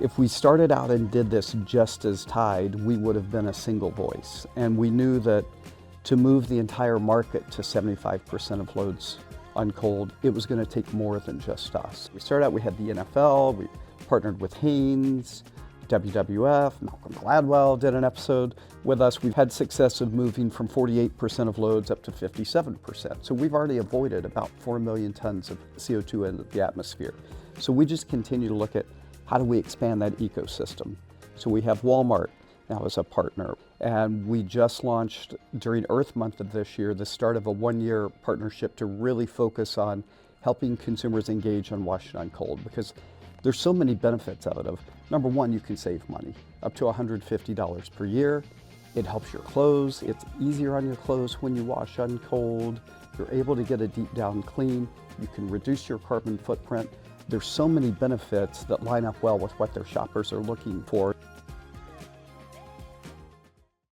If we started out and did this just as Tide, we would have been a single voice. And we knew that to move the entire market to 75% of loads on cold, it was going to take more than just us. We started out, we had the NFL, we partnered with Hanes, WWF, Malcolm Gladwell did an episode with us. We've had success of moving from 48% of loads up to 57%. So we've already avoided about 4 million tons of CO2 in the atmosphere. So we just continue to look at how do we expand that ecosystem. So we have Walmart now as a partner, and we just launched during Earth Month of this year the start of a 1-year partnership to really focus on helping consumers engage on washing on cold, because there's so many benefits of it. Number one, you can save money, up to $150 per year. It helps your clothes. It's easier on your clothes when you wash on cold. You're able to get a deep down clean. You can reduce your carbon footprint. There's so many benefits that line up well with what their shoppers are looking for.